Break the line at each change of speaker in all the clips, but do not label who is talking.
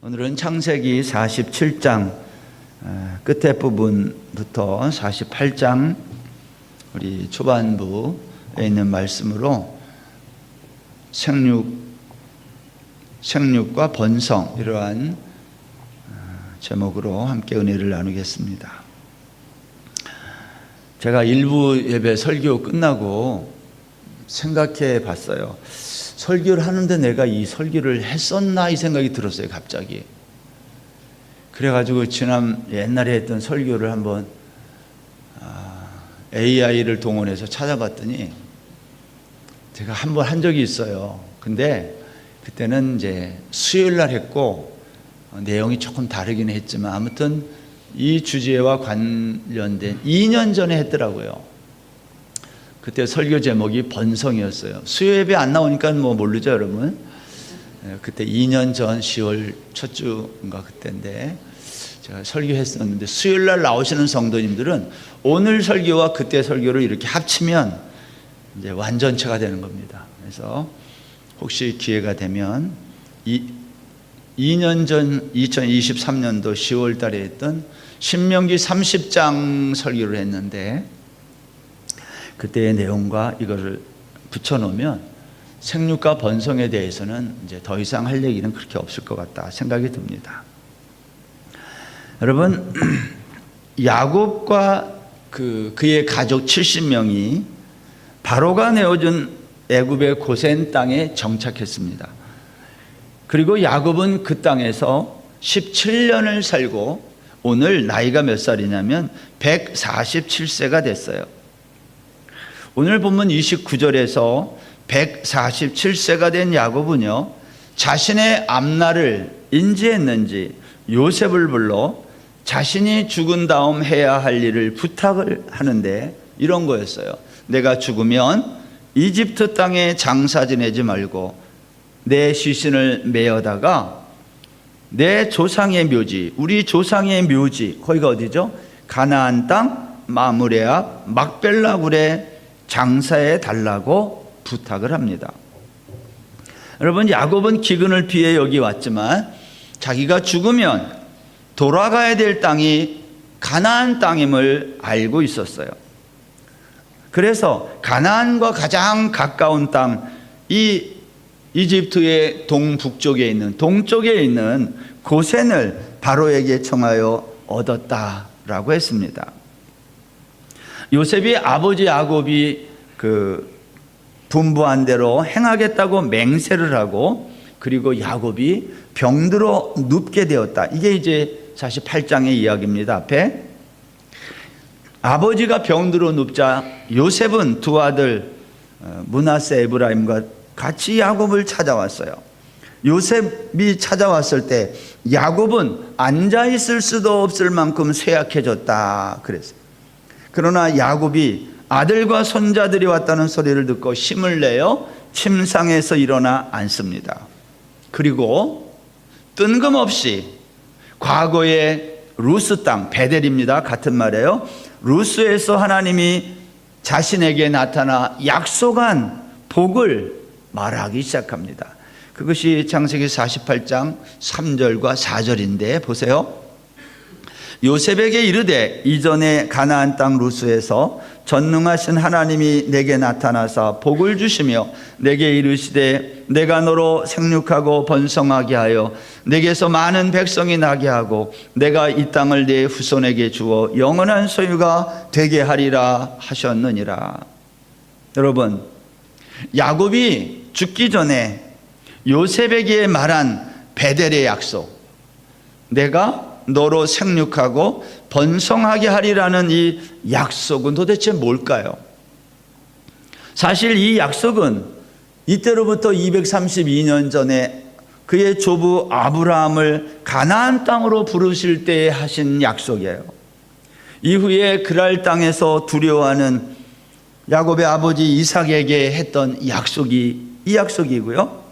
오늘은 창세기 47장 끝에 부분부터 48장 우리 초반부에 있는 말씀으로 생육과 번성, 이러한 제목으로 함께 은혜를 나누겠습니다. 제가 일부 예배 설교 끝나고 생각해 봤어요. 설교를 하는데 내가 이 설교를 했었나 이 생각이 들었어요, 갑자기. 그래가지고 옛날에 했던 설교를 한번 AI를 동원해서 찾아봤더니 제가 한번 한 적이 있어요. 근데 그때는 이제 수요일 날 했고 내용이 조금 다르긴 했지만 아무튼 이 주제와 관련된 2년 전에 했더라고요. 그때 설교 제목이 번성이었어요. 수요 예배 안 나오니까 모르죠, 여러분. 그때 2년 전 10월 첫 주인가 그때인데 제가 설교했었는데 수요일 날 나오시는 성도님들은 오늘 설교와 그때 설교를 이렇게 합치면 이제 완전체가 되는 겁니다. 그래서 혹시 기회가 되면 2년 전 2023년도 10월 달에 했던 신명기 30장 설교를 했는데 그때의 내용과 이거를 붙여놓으면 생육과 번성에 대해서는 이제 더 이상 할 얘기는 그렇게 없을 것 같다 생각이 듭니다. 여러분, 야곱과 그의 가족 70명이 바로가 내어준 애굽의 고센 땅에 정착했습니다. 그리고 야곱은 그 땅에서 17년을 살고 오늘 나이가 몇 살이냐면 147세가 됐어요. 오늘 본문 29절에서 147세가 된 야곱은요, 자신의 앞날을 인지했는지 요셉을 불러 자신이 죽은 다음 해야 할 일을 부탁을 하는데 이런 거였어요. 내가 죽으면 이집트 땅에 장사 지내지 말고 내 시신을 메어다가 내 조상의 묘지, 우리 조상의 묘지, 거기가 어디죠? 가나안 땅 마므레 앞 막벨라 굴에 장사해 달라고 부탁을 합니다. 여러분, 야곱은 기근을 피해 여기 왔지만 자기가 죽으면 돌아가야 될 땅이 가나안 땅임을 알고 있었어요. 그래서 가나안과 가장 가까운 땅, 이 이집트의 동북쪽에 있는, 동쪽에 있는 고센을 바로에게 청하여 얻었다라고 했습니다. 요셉이 아버지 야곱이 분부한 대로 행하겠다고 맹세를 하고, 그리고 야곱이 병들어 눕게 되었다. 이게 이제 48장의 이야기입니다. 앞에 아버지가 병들어 눕자 요셉은 두 아들 므낫세, 에브라임과 같이 야곱을 찾아왔어요. 요셉이 찾아왔을 때 야곱은 앉아있을 수도 없을 만큼 쇠약해졌다 그랬어요. 그러나 야곱이 아들과 손자들이 왔다는 소리를 듣고 힘을 내어 침상에서 일어나 앉습니다. 그리고 뜬금없이 과거의 루스 땅, 베델입니다. 같은 말이에요. 루스에서 하나님이 자신에게 나타나 약속한 복을 말하기 시작합니다. 그것이 창세기 48장 3절과 4절인데 보세요. 요셉에게 이르되 이전에 가나안 땅 루스에서 전능하신 하나님이 내게 나타나사 복을 주시며 내게 이르시되 내가 너로 생육하고 번성하게 하여 내게서 많은 백성이 나게 하고 내가 이 땅을 네 후손에게 주어 영원한 소유가 되게 하리라 하셨느니라. 여러분, 야곱이 죽기 전에 요셉에게 말한 베델의 약속, 내가 너로 생육하고 번성하게 하리라는 이 약속은 도대체 뭘까요? 사실 이 약속은 이때로부터 232년 전에 그의 조부 아브라함을 가나안 땅으로 부르실 때 하신 약속이에요. 이후에 그랄 땅에서 두려워하는 야곱의 아버지 이삭에게 했던 약속이 이 약속이고요.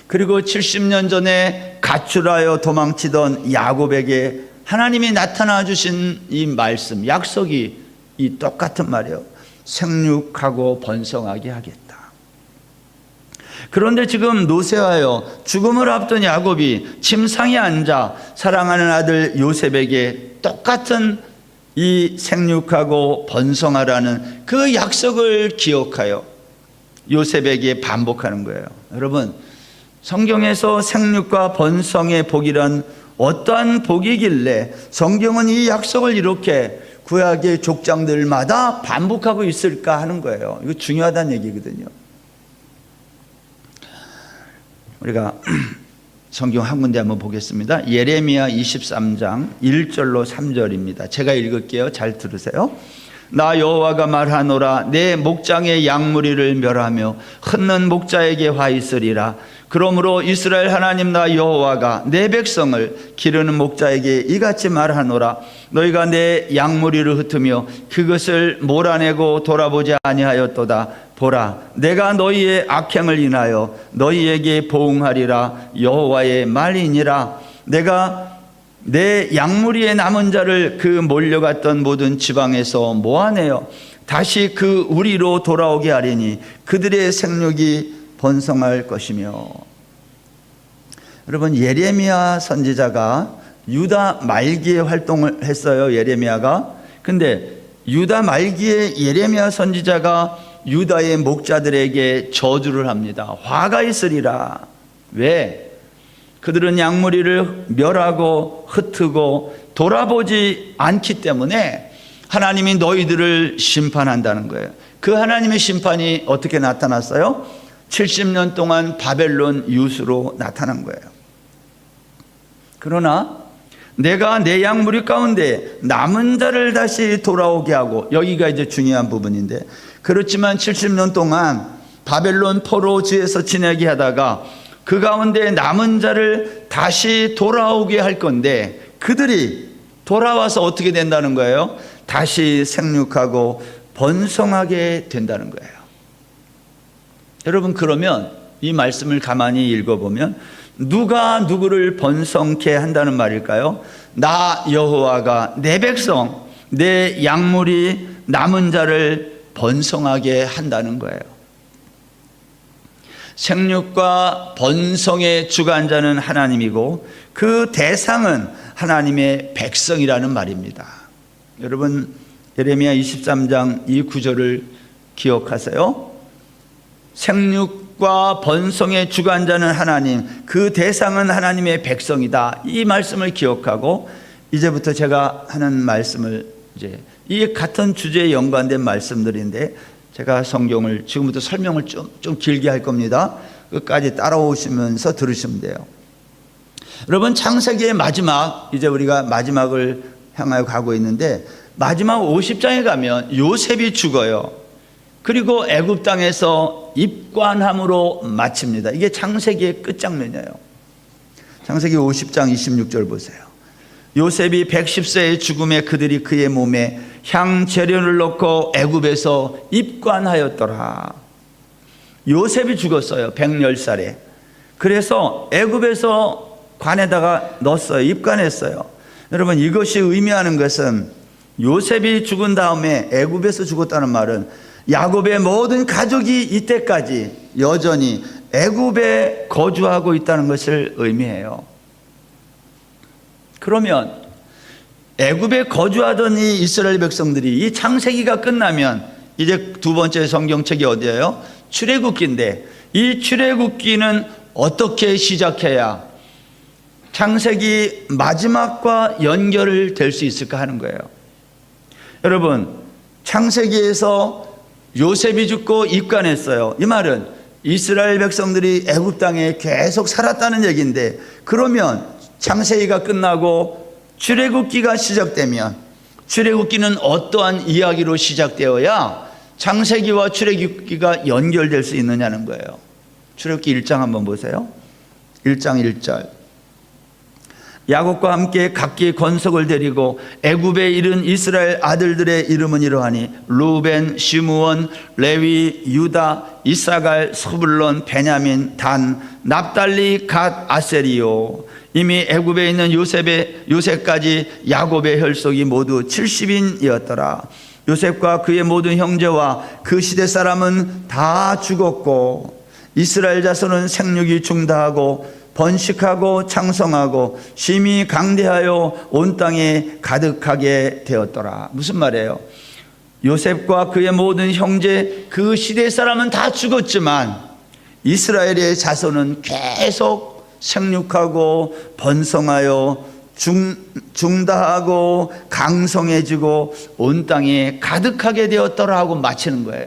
그리고 70년 전에 가출하여 도망치던 야곱에게 하나님이 나타나 주신 이 말씀, 약속이 이 똑같은 말이에요. 생육하고 번성하게 하겠다. 그런데 지금 노쇠하여 죽음을 앞둔 야곱이 침상에 앉아 사랑하는 아들 요셉에게 똑같은 이 생육하고 번성하라는 그 약속을 기억하여 요셉에게 반복하는 거예요. 여러분, 성경에서 생육과 번성의 복이란 어떠한 복이길래 성경은 이 약속을 이렇게 구약의 족장들마다 반복하고 있을까 하는 거예요. 이거 중요하다는 얘기거든요. 우리가 성경 한 군데 한번 보겠습니다. 예레미야 23장 1절로 3절입니다. 제가 읽을게요. 잘 들으세요. 나 여호와가 말하노라. 내 목장의 양무리를 멸하며 흩는 목자에게 화 있으리라. 그러므로 이스라엘 하나님 나 여호와가 내 백성을 기르는 목자에게 이같이 말하노라. 너희가 내 양무리를 흩으며 그것을 몰아내고 돌아보지 아니하였도다. 보라, 내가 너희의 악행을 인하여 너희에게 보응하리라. 여호와의 말이니라. 내가 내 양무리의 남은 자를 그 몰려갔던 모든 지방에서 모아내어 다시 그 우리로 돌아오게 하리니 그들의 생육이 번성할 것이며. 여러분, 예레미야 선지자가 유다 말기에 활동을 했어요. 예레미야가. 근데 유다 말기에 예레미야 선지자가 유다의 목자들에게 저주를 합니다. 화가 있으리라. 왜? 그들은 양무리를 멸하고 흩트고 돌아보지 않기 때문에 하나님이 너희들을 심판한다는 거예요. 그 하나님의 심판이 어떻게 나타났어요? 70년 동안 바벨론 유수로 나타난 거예요. 그러나 내가 내 양무리 가운데 남은 자를 다시 돌아오게 하고, 여기가 이제 중요한 부분인데, 그렇지만 70년 동안 바벨론 포로지에서 지내게 하다가 그 가운데 남은 자를 다시 돌아오게 할 건데, 그들이 돌아와서 어떻게 된다는 거예요? 다시 생육하고 번성하게 된다는 거예요. 여러분, 그러면 이 말씀을 가만히 읽어보면 누가 누구를 번성케 한다는 말일까요? 나 여호와가 내 백성, 내 양무리 남은 자를 번성하게 한다는 거예요. 생육과 번성의 주관자는 하나님이고 그 대상은 하나님의 백성이라는 말입니다. 여러분, 예레미야 23장 이 구절을 기억하세요. 생육과 번성의 주관자는 하나님, 그 대상은 하나님의 백성이다. 이 말씀을 기억하고 이제부터 제가 하는 말씀을, 이제 이 같은 주제에 연관된 말씀들인데 제가 성경을 지금부터 설명을 좀 길게 할 겁니다. 끝까지 따라오시면서 들으시면 돼요. 여러분, 창세기의 마지막, 이제 우리가 마지막을 향하여 가고 있는데 마지막 50장에 가면 요셉이 죽어요. 그리고 애굽 땅에서 입관함으로 마칩니다. 이게 창세기의 끝장면이에요. 창세기 50장 26절 보세요. 요셉이 110세의 죽음에 그들이 그의 몸에 향 재료를 넣고 애굽에서 입관하였더라. 요셉이 죽었어요. 110살에. 그래서 애굽에서 관에다가 넣었어요. 입관했어요. 여러분, 이것이 의미하는 것은 요셉이 죽은 다음에 애굽에서 죽었다는 말은 야곱의 모든 가족이 이때까지 여전히 애굽에 거주하고 있다는 것을 의미해요. 그러면 애굽에 거주하던 이 이스라엘 백성들이 이 창세기가 끝나면 이제 두 번째 성경책이 어디예요? 출애굽기인데 이 출애굽기는 어떻게 시작해야 창세기 마지막과 연결될 수 있을까 하는 거예요. 여러분, 창세기에서 요셉이 죽고 입관했어요. 이 말은 이스라엘 백성들이 애굽 땅에 계속 살았다는 얘기인데, 그러면 창세기가 끝나고 출애굽기가 시작되면 출애굽기는 어떠한 이야기로 시작되어야 창세기와 출애굽기가 연결될 수 있느냐는 거예요. 출애굽기 1장 한번 보세요. 1장 1절. 야곱과 함께 각기 권속을 데리고 애굽에 이른 이스라엘 아들들의 이름은 이러하니 루벤, 시므온, 레위, 유다, 이사갈, 스불론, 베냐민, 단, 납달리, 갓, 아셀이요. 이미 애굽에 있는 요셉까지 야곱의 혈속이 모두 70인이었더라. 요셉과 그의 모든 형제와 그 시대 사람은 다 죽었고 이스라엘 자손은 생육이 중다하고 번식하고 창성하고 심히 강대하여 온 땅에 가득하게 되었더라. 무슨 말이에요? 요셉과 그의 모든 형제, 그 시대 사람은 다 죽었지만 이스라엘의 자손은 계속 생육하고 번성하여 중다하고 강성해지고 온 땅에 가득하게 되었더라 하고 마치는 거예요.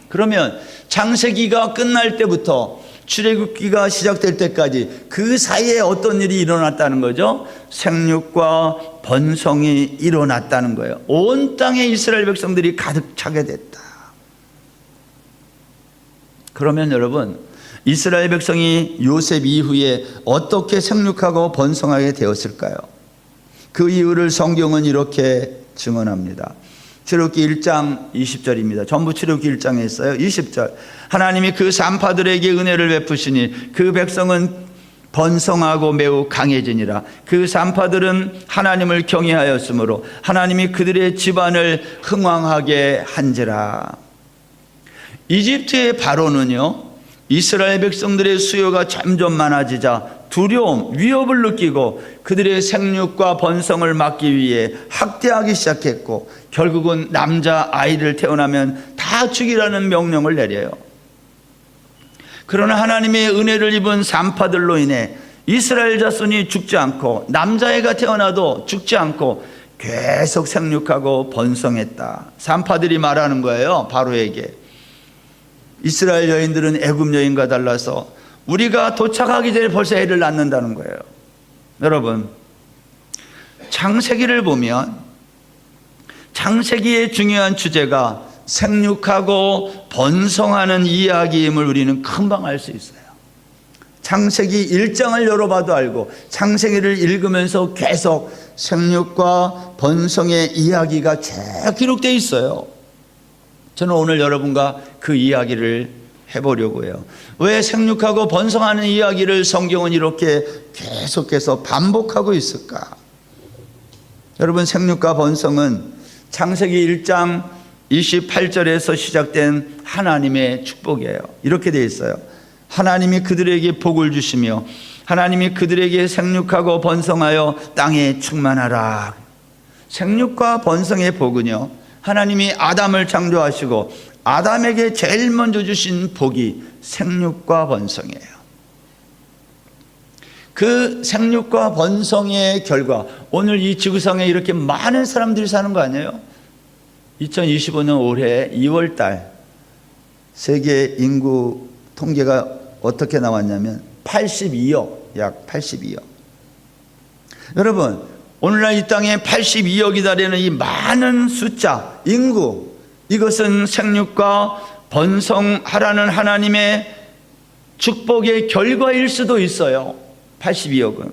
그러면 창세기가 끝날 때부터 출애굽기가 시작될 때까지 그 사이에 어떤 일이 일어났다는 거죠? 생육과 번성이 일어났다는 거예요. 온 땅에 이스라엘 백성들이 가득 차게 됐다. 그러면 여러분, 이스라엘 백성이 요셉 이후에 어떻게 생육하고 번성하게 되었을까요? 그 이유를 성경은 이렇게 증언합니다. 출애굽기 1장 20절입니다. 전부 출애굽기 1장에 있어요. 20절. 하나님이 그 산파들에게 은혜를 베푸시니 그 백성은 번성하고 매우 강해지니라. 그 산파들은 하나님을 경외하였으므로 하나님이 그들의 집안을 흥왕하게 한지라. 이집트의 바로는요, 이스라엘 백성들의 수요가 점점 많아지자 두려움, 위협을 느끼고 그들의 생육과 번성을 막기 위해 학대하기 시작했고 결국은 남자 아이를 태어나면 다 죽이라는 명령을 내려요. 그러나 하나님의 은혜를 입은 산파들로 인해 이스라엘 자손이 죽지 않고 남자애가 태어나도 죽지 않고 계속 생육하고 번성했다. 산파들이 말하는 거예요, 바로에게. 이스라엘 여인들은 애굽 여인과 달라서 우리가 도착하기 전에 벌써 애를 낳는다는 거예요. 여러분, 창세기를 보면 창세기의 중요한 주제가 생육하고 번성하는 이야기임을 우리는 금방 알 수 있어요. 창세기 1장을 열어봐도 알고 창세기를 읽으면서 계속 생육과 번성의 이야기가 쭉 기록되어 있어요. 저는 오늘 여러분과 그 이야기를 해보려고 해요. 왜 생육하고 번성하는 이야기를 성경은 이렇게 계속해서 반복하고 있을까? 여러분, 생육과 번성은 창세기 1장 28절에서 시작된 하나님의 축복이에요. 이렇게 되어 있어요. 하나님이 그들에게 복을 주시며 하나님이 그들에게 생육하고 번성하여 땅에 충만하라. 생육과 번성의 복은요, 하나님이 아담을 창조하시고 아담에게 제일 먼저 주신 복이 생육과 번성이에요. 그 생육과 번성의 결과 오늘 이 지구상에 이렇게 많은 사람들이 사는 거 아니에요? 2025년 올해 2월 달 세계 인구 통계가 어떻게 나왔냐면 82억, 약 82억. 여러분, 오늘날 이 땅에 82억이다 되는 이 많은 숫자, 인구, 이것은 생육과 번성하라는 하나님의 축복의 결과일 수도 있어요. 82억은.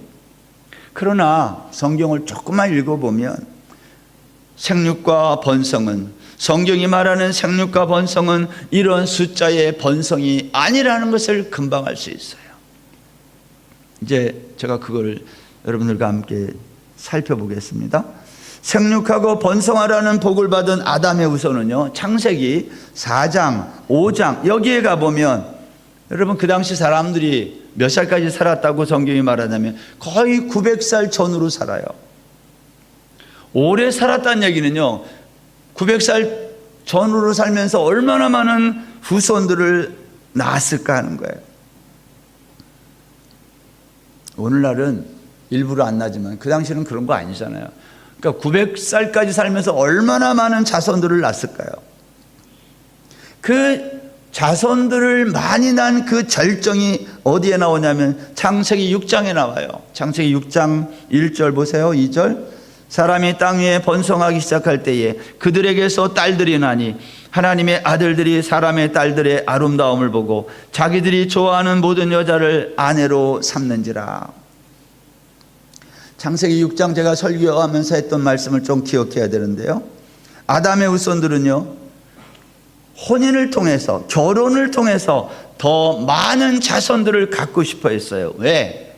그러나 성경을 조금만 읽어보면 생육과 번성은, 성경이 말하는 생육과 번성은 이런 숫자의 번성이 아니라는 것을 금방 알 수 있어요. 이제 제가 그걸 여러분들과 함께 살펴보겠습니다. 생육하고 번성하라는 복을 받은 아담의 후손은요, 창세기 4장, 5장 여기에 가보면 여러분, 그 당시 사람들이 몇 살까지 살았다고 성경이 말하냐면 거의 900살 전후로 살아요. 오래 살았다는 얘기는요, 900살 전후로 살면서 얼마나 많은 후손들을 낳았을까 하는 거예요. 오늘날은 일부러 안 나지만 그 당시는 그런 거 아니잖아요. 그러니까 900살까지 살면서 얼마나 많은 자손들을 낳았을까요? 그 자손들을 많이 낳은 그 절정이 어디에 나오냐면 창세기 6장에 나와요. 창세기 6장 1절 보세요. 2절. 사람이 땅 위에 번성하기 시작할 때에 그들에게서 딸들이 나니 하나님의 아들들이 사람의 딸들의 아름다움을 보고 자기들이 좋아하는 모든 여자를 아내로 삼는지라. 창세기 6장 제가 설교하면서 했던 말씀을 좀 기억해야 되는데요, 아담의 후손들은요, 혼인을 통해서, 결혼을 통해서 더 많은 자손들을 갖고 싶어 했어요. 왜?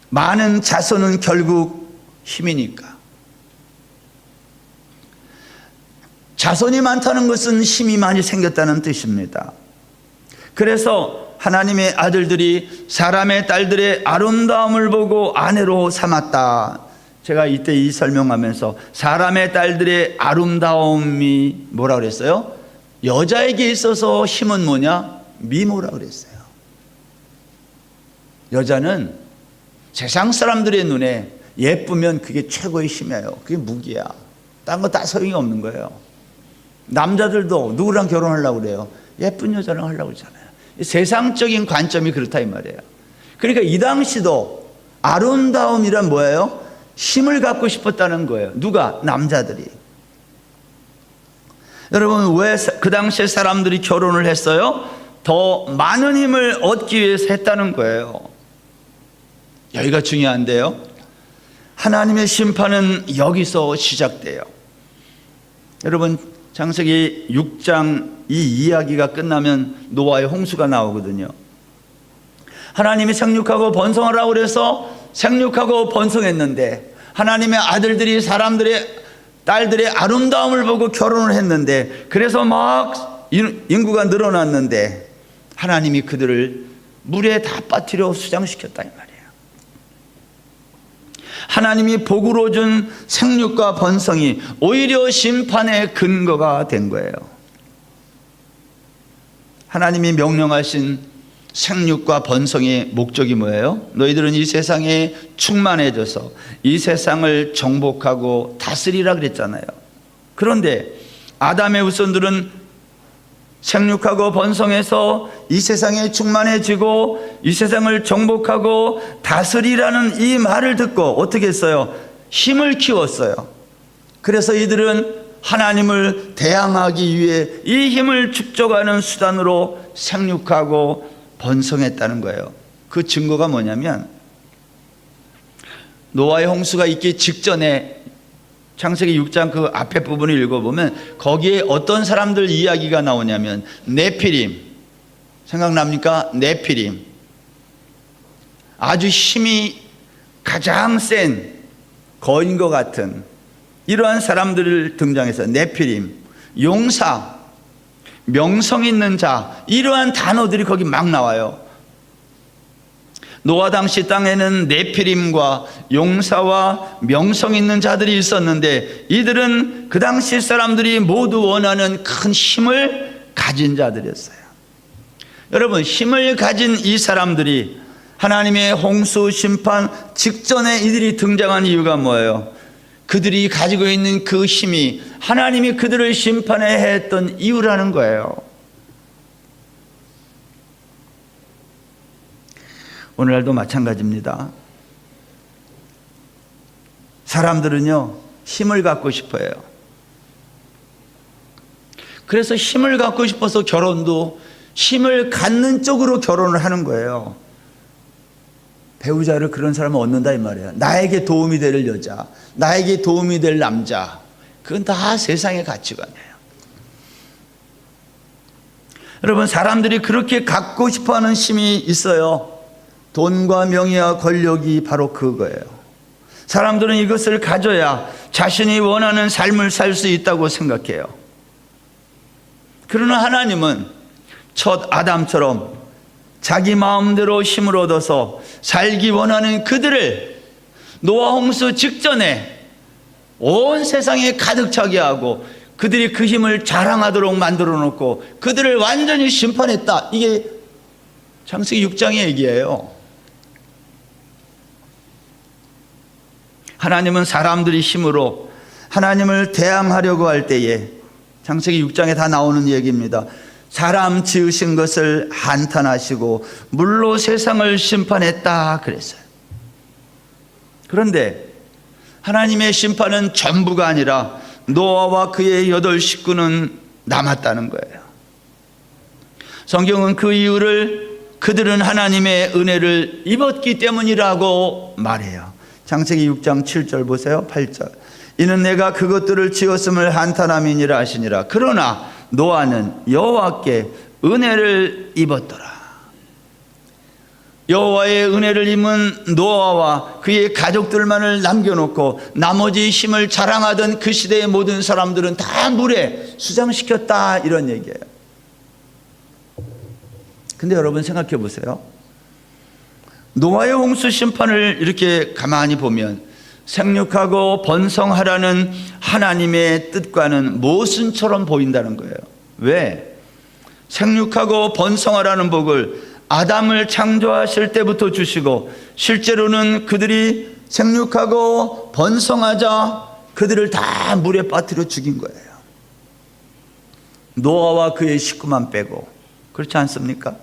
많은 자손은 결국 힘이니까. 자손이 많다는 것은 힘이 많이 생겼다는 뜻입니다. 그래서 하나님의 아들들이 사람의 딸들의 아름다움을 보고 아내로 삼았다. 제가 이때 이 설명하면서 사람의 딸들의 아름다움이 뭐라 그랬어요? 여자에게 있어서 힘은 뭐냐? 미모라 그랬어요. 여자는 세상 사람들의 눈에 예쁘면 그게 최고의 힘이에요. 그게 무기야. 딴 거 다 소용이 없는 거예요. 남자들도 누구랑 결혼하려고 그래요? 예쁜 여자랑 하려고 그러잖아요. 세상적인 관점이 그렇다 이 말이에요. 그러니까 이 당시도 아름다움이란 뭐예요? 힘을 갖고 싶었다는 거예요. 누가? 남자들이. 여러분, 왜 그 당시에 사람들이 결혼을 했어요? 더 많은 힘을 얻기 위해서 했다는 거예요. 여기가 중요한데요. 하나님의 심판은 여기서 시작돼요. 여러분, 창세기 6장 이 이야기가 끝나면 노아의 홍수가 나오거든요. 하나님이 생육하고 번성하라고 그래서 생육하고 번성했는데, 하나님의 아들들이 사람들의 딸들의 아름다움을 보고 결혼을 했는데, 그래서 막 인구가 늘어났는데 하나님이 그들을 물에 다 빠뜨려 수장시켰다 이 말이에요. 하나님이 복으로 준 생육과 번성이 오히려 심판의 근거가 된 거예요. 하나님이 명령하신 생육과 번성의 목적이 뭐예요? 너희들은 이 세상에 충만해져서 이 세상을 정복하고 다스리라 그랬잖아요. 그런데 아담의 후손들은 생육하고 번성해서 이 세상에 충만해지고 이 세상을 정복하고 다스리라는 이 말을 듣고 어떻게 했어요? 힘을 키웠어요. 그래서 이들은 하나님을 대항하기 위해 이 힘을 축적하는 수단으로 생육하고 번성했다는 거예요. 그 증거가 뭐냐면 노아의 홍수가 있기 직전에 창세기 6장 그 앞에 부분을 읽어보면 거기에 어떤 사람들 이야기가 나오냐면 네피림, 생각납니까? 네피림, 아주 힘이 가장 센 거인 것 같은 이러한 사람들을 등장해서 네피림, 용사, 명성 있는 자, 이러한 단어들이 거기 막 나와요. 노아 당시 땅에는 네피림과 용사와 명성 있는 자들이 있었는데 이들은 그 당시 사람들이 모두 원하는 큰 힘을 가진 자들이었어요. 여러분, 힘을 가진 이 사람들이 하나님의 홍수 심판 직전에 이들이 등장한 이유가 뭐예요? 그들이 가지고 있는 그 힘이 하나님이 그들을 심판해야 했던 이유라는 거예요. 오늘날도 마찬가지입니다. 사람들은요, 힘을 갖고 싶어요. 그래서 힘을 갖고 싶어서 결혼도 힘을 갖는 쪽으로 결혼을 하는 거예요. 배우자를 그런 사람을 얻는다 이 말이에요. 나에게 도움이 될 여자, 나에게 도움이 될 남자, 그건 다 세상의 가치관이에요. 여러분, 사람들이 그렇게 갖고 싶어하는 힘이 있어요. 돈과 명예와 권력이 바로 그거예요. 사람들은 이것을 가져야 자신이 원하는 삶을 살 수 있다고 생각해요. 그러나 하나님은 첫 아담처럼 자기 마음대로 힘을 얻어서 살기 원하는 그들을 노아 홍수 직전에 온 세상에 가득 차게 하고 그들이 그 힘을 자랑하도록 만들어 놓고 그들을 완전히 심판했다. 이게 창세기 6장의 얘기예요. 하나님은 사람들이 힘으로 하나님을 대항하려고 할 때에, 창세기 6장에 다 나오는 얘기입니다. 사람 지으신 것을 한탄하시고 물로 세상을 심판했다 그랬어요. 그런데 하나님의 심판은 전부가 아니라 노아와 그의 8 식구는 남았다는 거예요. 성경은 그 이유를 그들은 하나님의 은혜를 입었기 때문이라고 말해요. 창세기 6장 7절 보세요. 8절. 이는 내가 그것들을 지었음을 한탄함이니라 하시니라. 그러나 노아는 여호와께 은혜를 입었더라. 여호와의 은혜를 입은 노아와 그의 가족들만을 남겨놓고 나머지 힘을 자랑하던 그 시대의 모든 사람들은 다 물에 수장시켰다, 이런 얘기예요. 근데 여러분 생각해 보세요. 노아의 홍수 심판을 이렇게 가만히 보면 생육하고 번성하라는 하나님의 뜻과는 모순처럼 보인다는 거예요. 왜? 생육하고 번성하라는 복을 아담을 창조하실 때부터 주시고 실제로는 그들이 생육하고 번성하자 그들을 다 물에 빠뜨려 죽인 거예요. 노아와 그의 식구만 빼고. 그렇지 않습니까?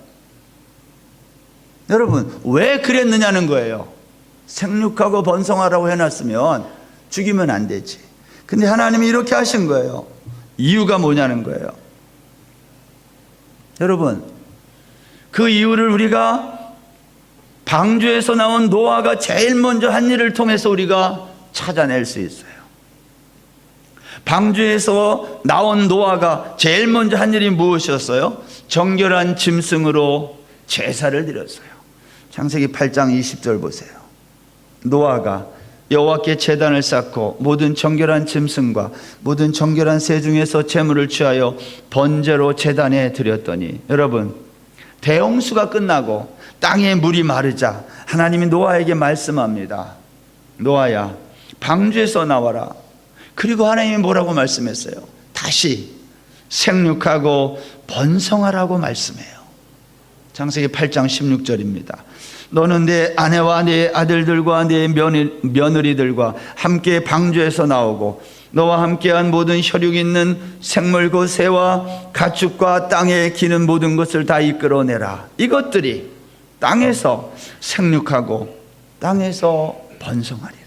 여러분, 왜 그랬느냐는 거예요. 생육하고 번성하라고 해놨으면 죽이면 안 되지. 근데 하나님이 이렇게 하신 거예요. 이유가 뭐냐는 거예요. 여러분, 그 이유를 우리가 방주에서 나온 노아가 제일 먼저 한 일을 통해서 우리가 찾아낼 수 있어요. 방주에서 나온 노아가 제일 먼저 한 일이 무엇이었어요? 정결한 짐승으로 제사를 드렸어요. 창세기 8장 20절 보세요. 노아가 여호와께 제단을 쌓고 모든 정결한 짐승과 모든 정결한 새 중에서 제물을 취하여 번제로 제단에 드렸더니, 여러분, 대홍수가 끝나고 땅에 물이 마르자 하나님이 노아에게 말씀합니다. 노아야, 방주에서 나와라. 그리고 하나님이 뭐라고 말씀했어요? 다시 생육하고 번성하라고 말씀해요. 창세기 8장 16절입니다. 너는 내 아내와 내 아들들과 내 며느리들과 함께 방주에서 나오고 너와 함께한 모든 혈육 있는 생물 곧 새와 가축과 땅에 기는 모든 것을 다 이끌어내라. 이것들이 땅에서 생육하고 땅에서 번성하리라.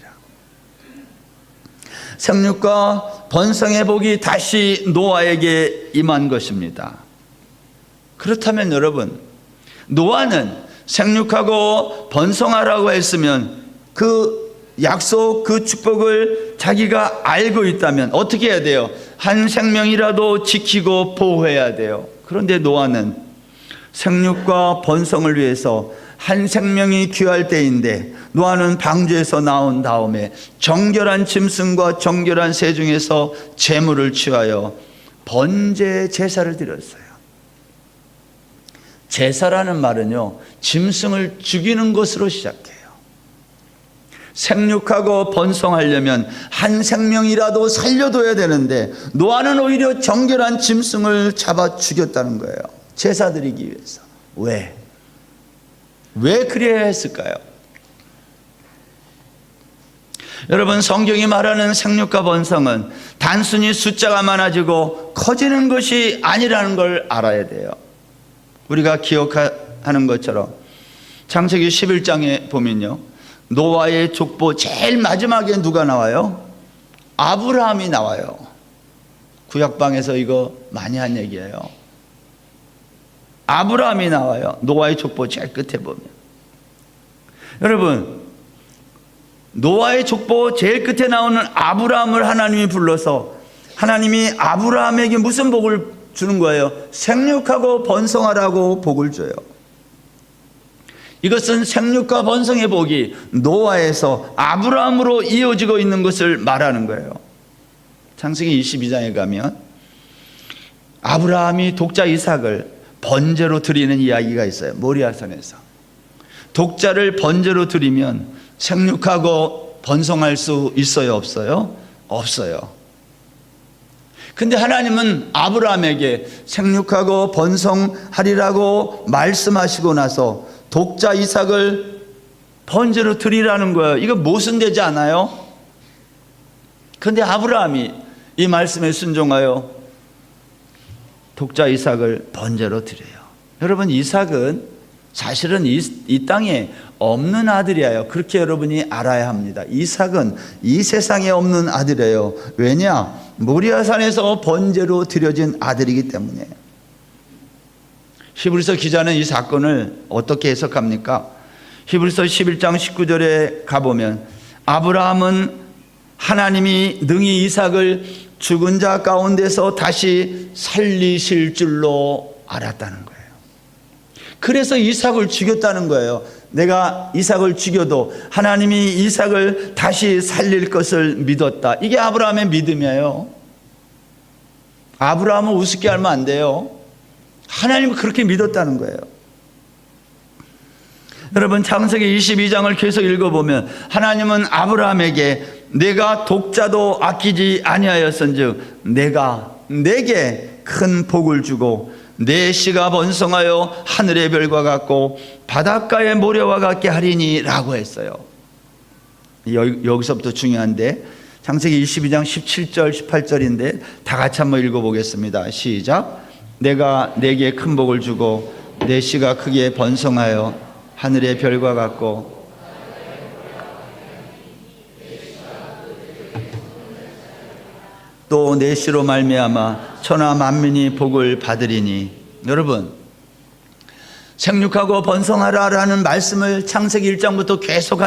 생육과 번성의 복이 다시 노아에게 임한 것입니다. 그렇다면 여러분, 노아는 생육하고 번성하라고 했으면 그 약속, 그 축복을 자기가 알고 있다면 어떻게 해야 돼요? 한 생명이라도 지키고 보호해야 돼요. 그런데 노아는 생육과 번성을 위해서 한 생명이 귀할 때인데 노아는 방주에서 나온 다음에 정결한 짐승과 정결한 새 중에서 제물을 취하여 번제 제사를 드렸어요. 제사라는 말은요, 짐승을 죽이는 것으로 시작해요. 생육하고 번성하려면 한 생명이라도 살려둬야 되는데 노아는 오히려 정결한 짐승을 잡아 죽였다는 거예요. 제사 드리기 위해서. 왜? 왜 그래야 했을까요? 여러분, 성경이 말하는 생육과 번성은 단순히 숫자가 많아지고 커지는 것이 아니라는 걸 알아야 돼요. 우리가 기억하는 것처럼 창세기 11장에 보면요, 노아의 족보 제일 마지막에 누가 나와요? 아브라함이 나와요. 구약방에서 이거 많이 한 얘기예요. 아브라함이 나와요. 노아의 족보 제일 끝에 보면. 여러분, 노아의 족보 제일 끝에 나오는 아브라함을 하나님이 불러서 하나님이 아브라함에게 무슨 복을 주는 거예요? 생육하고 번성하라고 복을 줘요. 이것은 생육과 번성의 복이 노아에서 아브라함으로 이어지고 있는 것을 말하는 거예요. 창세기 22장에 가면 아브라함이 독자 이삭을 번제로 드리는 이야기가 있어요. 모리아산에서. 독자를 번제로 드리면 생육하고 번성할 수 있어요, 없어요? 없어요. 근데 하나님은 아브라함에게 생육하고 번성하리라고 말씀하시고 나서 독자 이삭을 번제로 드리라는 거예요. 이거 모순되지 않아요? 근데 아브라함이 이 말씀에 순종하여 독자 이삭을 번제로 드려요. 여러분, 이삭은 사실은 이 땅에 없는 아들이에요. 그렇게 여러분이 알아야 합니다. 이삭은 이 세상에 없는 아들이에요. 왜냐? 모리아산에서 번제로 드려진 아들이기 때문에. 히브리서 기자는 이 사건을 어떻게 해석합니까? 히브리서 11장 19절에 가보면 아브라함은 하나님이 능히 이삭을 죽은 자 가운데서 다시 살리실 줄로 알았다는 거예요. 그래서 이삭을 죽였다는 거예요. 내가 이삭을 죽여도 하나님이 이삭을 다시 살릴 것을 믿었다. 이게 아브라함의 믿음이에요. 아브라함은 우습게 알면 안 돼요. 하나님은 그렇게 믿었다는 거예요. 여러분 창세기 22장을 계속 읽어보면 하나님은 아브라함에게 내가 독자도 아끼지 아니하였은즉 내가 내게 큰 복을 주고 내 씨가 번성하여 하늘의 별과 같고 바닷가의 모래와 같게 하리니 라고 했어요. 여기서부터 중요한데 창세기 22장 17절 18절인데 다 같이 한번 읽어보겠습니다. 시작. 내가 내게 큰 복을 주고 내 씨가 크게 번성하여 하늘의 별과 같고 또 내 씨로 말미암아 천하 만민이 복을 받으리니. 여러분 생육하고 번성하라라는 말씀을 창세기 1장부터 계속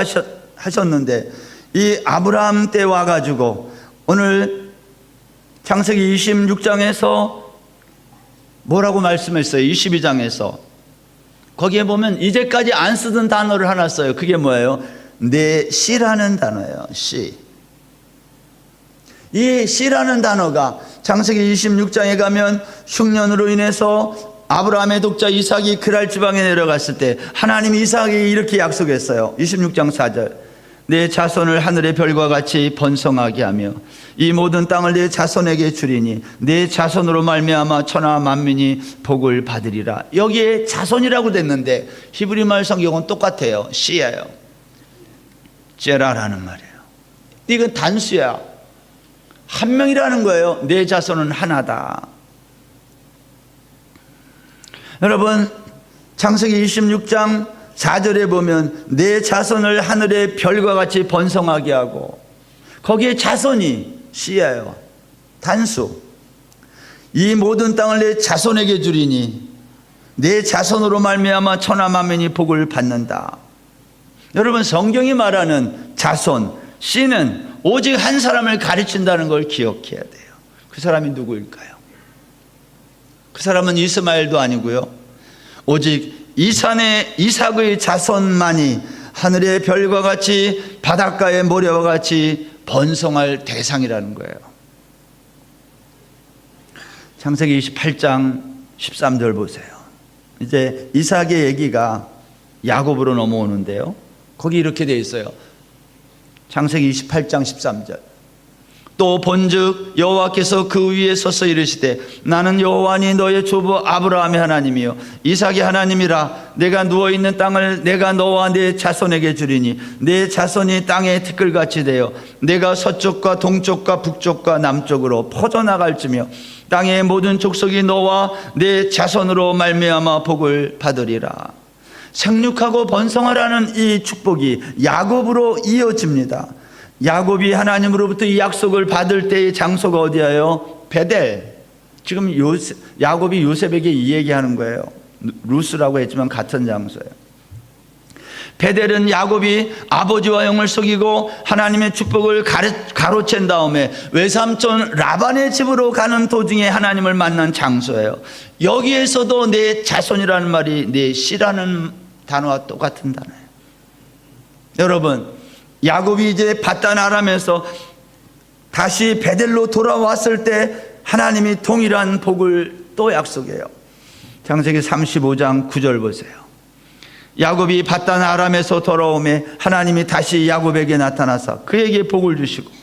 하셨는데 이 아브라함 때 와가지고 오늘 창세기 26장에서 뭐라고 말씀했어요? 22장에서 거기에 보면 이제까지 안 쓰던 단어를 하나 써요. 그게 뭐예요? 내 씨라는 단어예요. 씨. 이 씨라는 단어가 창세기 26장에 가면 흉년으로 인해서 아브라함의 독자 이삭이 그랄 지방에 내려갔을 때 하나님이 이삭에게 이렇게 약속했어요. 26장 4절. 내 자손을 하늘의 별과 같이 번성하게 하며 이 모든 땅을 내 자손에게 주리니 내 자손으로 말미암아 천하 만민이 복을 받으리라. 여기에 자손이라고 됐는데 히브리말 성경은 똑같아요. 씨예요. 제라라는 말이에요. 이건 단수야. 한 명이라는 거예요. 내 자손은 하나다. 여러분 창세기 26장 4절에 보면 내 자손을 하늘의 별과 같이 번성하게 하고 거기에 자손이 씨예요. 단수. 이 모든 땅을 내 자손에게 주리니 내 자손으로 말미암아 천하 만민이 복을 받는다. 여러분 성경이 말하는 자손 씨는 오직 한 사람을 가르친다는 걸 기억해야 돼요. 그 사람이 누구일까요? 그 사람은 이스마엘도 아니고요. 오직 이삭의 자손만이 하늘의 별과 같이 바닷가의 모래와 같이 번성할 대상이라는 거예요. 창세기 28장 13절 보세요. 이제 이삭의 얘기가 야곱으로 넘어오는데요. 거기 이렇게 되어 있어요. 창세기 28장 13절. 또 본즉 여호와께서 그 위에 서서 이르시되 나는 여호와니 너의 조부 아브라함의 하나님이요 이삭의 하나님이라. 내가 누워있는 땅을 내가 너와 내 자손에게 주리니 내 자손이 땅의 티끌같이 되어 내가 서쪽과 동쪽과 북쪽과 남쪽으로 퍼져나갈지며 땅의 모든 족속이 너와 내 자손으로 말미암아 복을 받으리라. 생육하고 번성하라는 이 축복이 야곱으로 이어집니다. 야곱이 하나님으로부터 이 약속을 받을 때의 장소가 어디예요? 베델. 지금 야곱이 요셉에게 이 얘기하는 거예요. 루스라고 했지만 같은 장소예요. 베델은 야곱이 아버지와 영을 속이고 하나님의 축복을 가로챈 다음에 외삼촌 라반의 집으로 가는 도중에 하나님을 만난 장소예요. 여기에서도 내 자손이라는 말이 내 씨라는 단어와 똑같은 단어예요. 여러분 야곱이 이제 밧단 아람에서 다시 베델로 돌아왔을 때 하나님이 동일한 복을 또 약속해요. 창세기 35장 9절 보세요. 야곱이 밧단 아람에서 돌아오매 하나님이 다시 야곱에게 나타나서 그에게 복을 주시고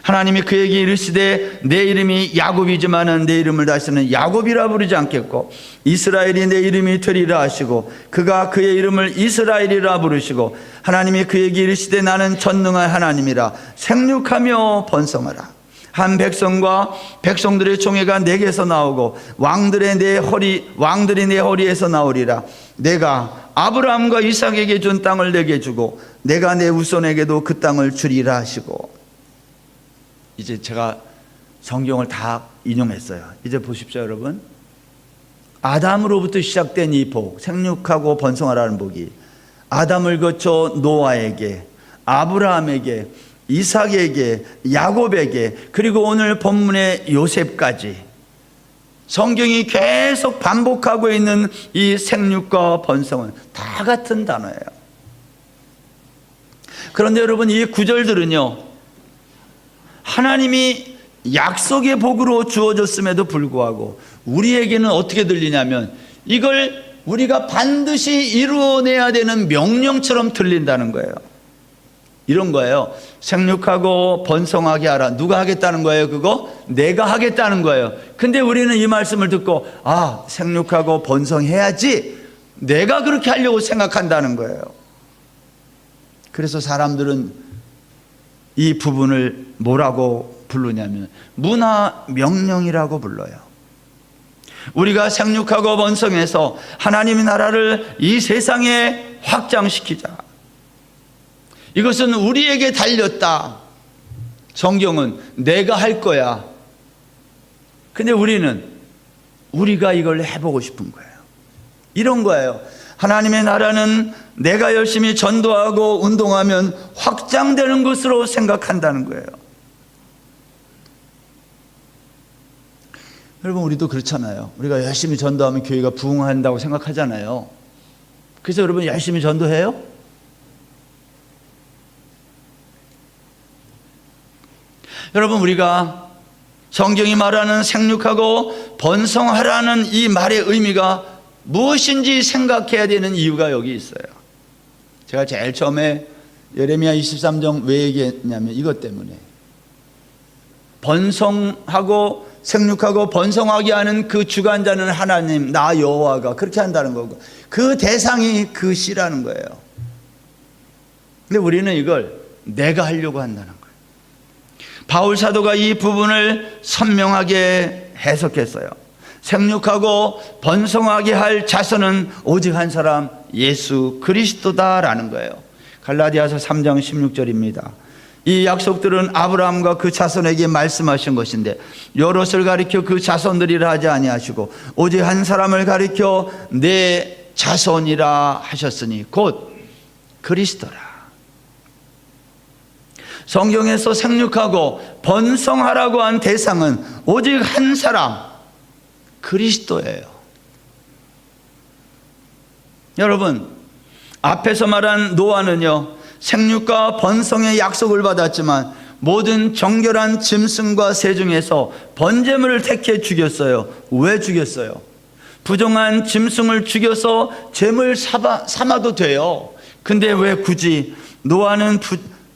하나님이 그에게 이르시되 내 이름이 야곱이지만은 내 이름을 다시는 야곱이라 부르지 않겠고 이스라엘이 내 이름이 되리라 하시고 그가 그의 이름을 이스라엘이라 부르시고 하나님이 그에게 이르시되 나는 전능한 하나님이라 생육하며 번성하라. 한 백성과 백성들의 총회가 내게서 나오고 왕들이 내 허리에서 나오리라. 내가 아브라함과 이삭에게 준 땅을 내게 주고 내가 내 후손에게도 그 땅을 주리라 하시고. 이제 제가 성경을 다 인용했어요. 이제 보십시오 여러분. 아담으로부터 시작된 이 복, 생육하고 번성하라는 복이 아담을 거쳐 노아에게, 아브라함에게, 이삭에게, 야곱에게, 그리고 오늘 본문의 요셉까지 성경이 계속 반복하고 있는 이 생육과 번성은 다 같은 단어예요. 그런데 여러분 이 구절들은요 하나님이 약속의 복으로 주어졌음에도 불구하고 우리에게는 어떻게 들리냐면 이걸 우리가 반드시 이루어내야 되는 명령처럼 들린다는 거예요. 이런 거예요. 생육하고 번성하게 하라. 누가 하겠다는 거예요? 그거? 내가 하겠다는 거예요. 근데 우리는 이 말씀을 듣고 생육하고 번성해야지, 내가 그렇게 하려고 생각한다는 거예요. 그래서 사람들은 이 부분을 뭐라고 부르냐면 문화 명령이라고 불러요. 우리가 생육하고 번성해서 하나님의 나라를 이 세상에 확장시키자. 이것은 우리에게 달렸다. 성경은 내가 할 거야. 근데 우리가 이걸 해보고 싶은 거예요. 이런 거예요. 하나님의 나라는 내가 열심히 전도하고 운동하면 확장되는 것으로 생각한다는 거예요. 여러분, 우리도 그렇잖아요. 우리가 열심히 전도하면 교회가 부흥한다고 생각하잖아요. 그래서 여러분 열심히 전도해요? 여러분, 우리가 성경이 말하는 생육하고 번성하라는 이 말의 의미가 무엇인지 생각해야 되는 이유가 여기 있어요. 제가 제일 처음에 예레미야 23장 왜 얘기했냐면 이것 때문에, 번성하고 생육하고 번성하게 하는 그 주관자는 하나님, 나 여호와가 그렇게 한다는 거고, 그 대상이 그 씨라는 거예요. 근데 우리는 이걸 내가 하려고 한다는 거예요. 바울 사도가 이 부분을 선명하게 해석했어요. 생육하고 번성하게 할 자손은 오직 한 사람, 예수 그리스도다라는 거예요. 갈라디아서 3장 16절입니다. 이 약속들은 아브라함과 그 자손에게 말씀하신 것인데 여럿을 가리켜 그 자손들이라 하지 아니하시고 오직 한 사람을 가리켜 내 자손이라 하셨으니 곧 그리스도라. 성경에서 생육하고 번성하라고 한 대상은 오직 한 사람, 그리스도예요. 여러분, 앞에서 말한 노아는요, 생육과 번성의 약속을 받았지만 모든 정결한 짐승과 새 중에서 번제물을 택해 죽였어요. 왜 죽였어요? 부정한 짐승을 죽여서 제물 삼아도 돼요. 근데 왜 굳이 노아는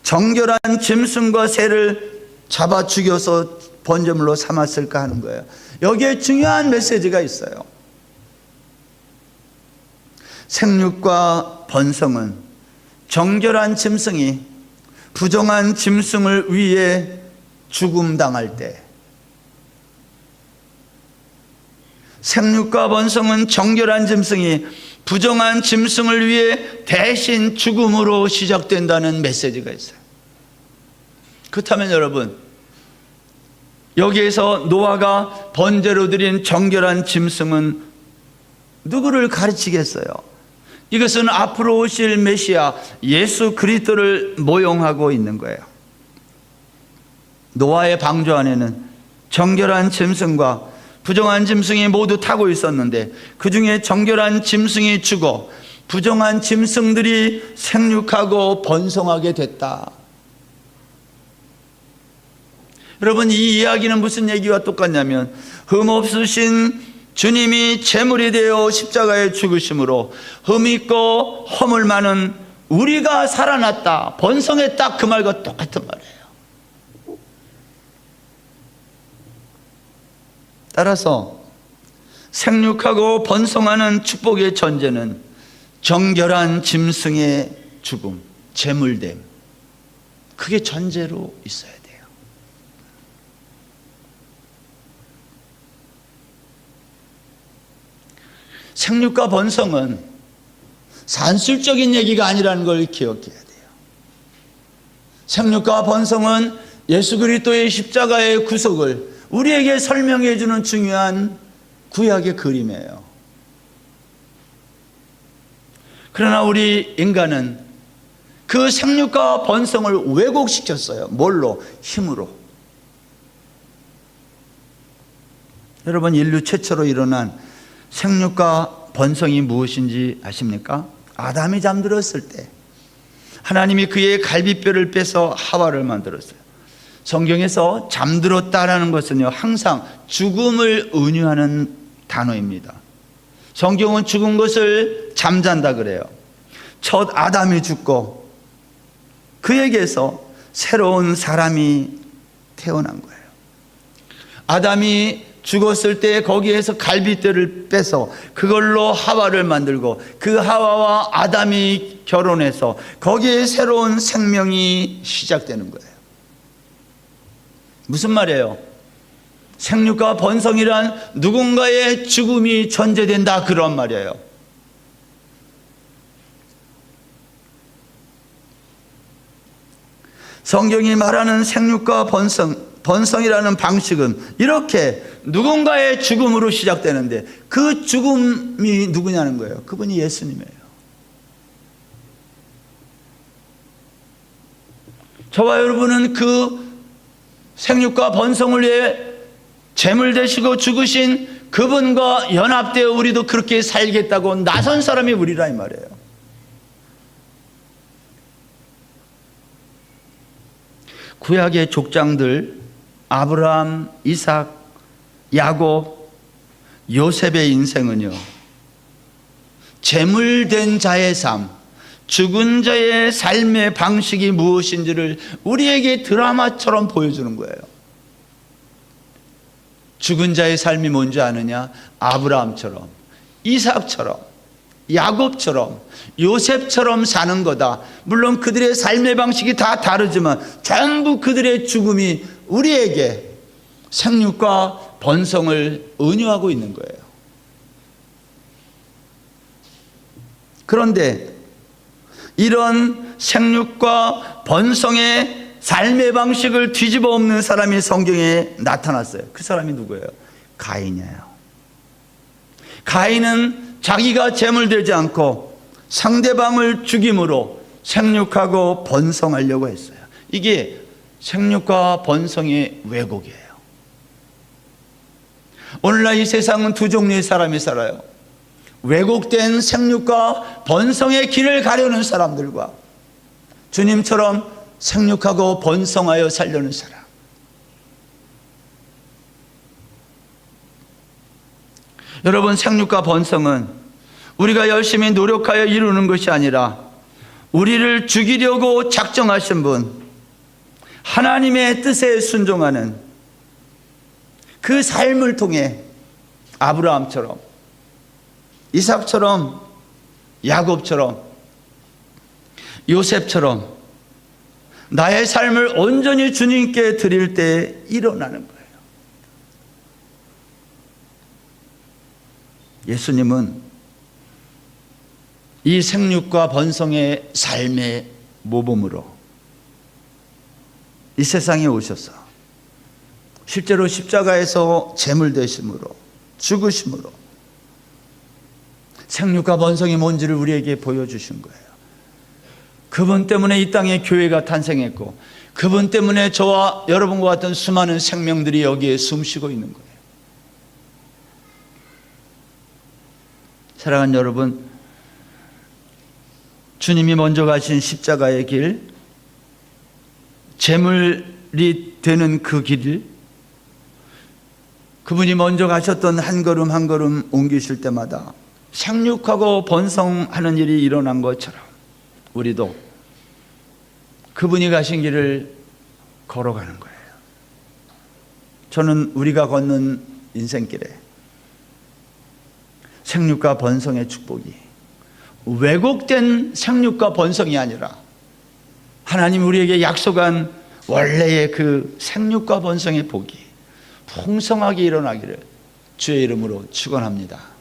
정결한 짐승과 새를 잡아 죽여서 번제물로 삼았을까 하는 거예요. 여기에 중요한 메시지가 있어요. 생육과 번성은 정결한 짐승이 부정한 짐승을 위해 죽음당할 때, 생육과 번성은 정결한 짐승이 부정한 짐승을 위해 대신 죽음으로 시작된다는 메시지가 있어요. 그렇다면 여러분, 여기에서 노아가 번제로 드린 정결한 짐승은 누구를 가르치겠어요? 이것은 앞으로 오실 메시아 예수 그리스도를 모용하고 있는 거예요. 노아의 방주 안에는 정결한 짐승과 부정한 짐승이 모두 타고 있었는데 그 중에 정결한 짐승이 죽어 부정한 짐승들이 생육하고 번성하게 됐다. 여러분, 이 이야기는 무슨 얘기와 똑같냐면 흠없으신 주님이 제물이 되어 십자가에 죽으심으로 흠 있고 허물 많은 우리가 살아났다, 번성했다, 그 말과 똑같은 말이에요. 따라서 생육하고 번성하는 축복의 전제는 정결한 짐승의 죽음, 제물됨, 그게 전제로 있어야 돼요. 생육과 번성은 산술적인 얘기가 아니라는 걸 기억해야 돼요. 생육과 번성은 예수 그리스도의 십자가의 구속을 우리에게 설명해 주는 중요한 구약의 그림이에요. 그러나 우리 인간은 그 생육과 번성을 왜곡시켰어요. 뭘로? 힘으로. 여러분, 인류 최초로 일어난 생육과 번성이 무엇인지 아십니까? 아담이 잠들었을 때 하나님이 그의 갈비뼈를 빼서 하와를 만들었어요. 성경에서 잠들었다라는 것은요, 항상 죽음을 은유하는 단어입니다. 성경은 죽은 것을 잠잔다 그래요. 첫 아담이 죽고 그에게서 새로운 사람이 태어난 거예요. 아담이 죽었을 때 거기에서 갈빗대를 빼서 그걸로 하와를 만들고 그 하와와 아담이 결혼해서 거기에 새로운 생명이 시작되는 거예요. 무슨 말이에요? 생육과 번성이란 누군가의 죽음이 전제된다, 그런 말이에요. 성경이 말하는 생육과 번성이라는 방식은 이렇게 누군가의 죽음으로 시작되는데 그 죽음이 누구냐는 거예요. 그분이 예수님이에요. 저와 여러분은 그 생육과 번성을 위해 제물 되시고 죽으신 그분과 연합되어 우리도 그렇게 살겠다고 나선 사람이 우리라 이 말이에요. 구약의 족장들 아브라함, 이삭, 야곱, 요셉의 인생은요, 제물된 자의 삶, 죽은 자의 삶의 방식이 무엇인지를 우리에게 드라마처럼 보여주는 거예요. 죽은 자의 삶이 뭔지 아느냐? 아브라함처럼, 이삭처럼, 야곱처럼, 요셉처럼 사는 거다. 물론 그들의 삶의 방식이 다 다르지만 전부 그들의 죽음이 우리에게 생육과 번성을 은유하고 있는 거예요. 그런데 이런 생육과 번성의 삶의 방식을 뒤집어 엎는 사람이 성경에 나타났어요. 그 사람이 누구예요? 가인이에요. 가인은 자기가 제물되지 않고 상대방을 죽임으로 생육하고 번성하려고 했어요. 이게 생육과 번성의 왜곡이에요. 오늘날 이 세상은 두 종류의 사람이 살아요. 왜곡된 생육과 번성의 길을 가려는 사람들과 주님처럼 생육하고 번성하여 살려는 사람. 여러분, 생육과 번성은 우리가 열심히 노력하여 이루는 것이 아니라 우리를 죽이려고 작정하신 분, 하나님의 뜻에 순종하는 그 삶을 통해 아브라함처럼, 이삭처럼, 야곱처럼, 요셉처럼 나의 삶을 온전히 주님께 드릴 때 일어나는 거예요. 예수님은 이 생육과 번성의 삶의 모범으로 이 세상에 오셔서 실제로 십자가에서 제물 되심으로, 죽으심으로 생육과 번성이 뭔지를 우리에게 보여주신 거예요. 그분 때문에 이 땅에 교회가 탄생했고 그분 때문에 저와 여러분과 같은 수많은 생명들이 여기에 숨쉬고 있는 거예요. 사랑하는 여러분, 주님이 먼저 가신 십자가의 길, 제물이 되는 그 길, 그분이 먼저 가셨던 한 걸음 한 걸음 옮기실 때마다 생육하고 번성하는 일이 일어난 것처럼 우리도 그분이 가신 길을 걸어가는 거예요. 저는 우리가 걷는 인생길에 생육과 번성의 축복이 왜곡된 생육과 번성이 아니라 하나님 우리에게 약속한 원래의 그 생육과 번성의 복이 풍성하게 일어나기를 주의 이름으로 축원합니다.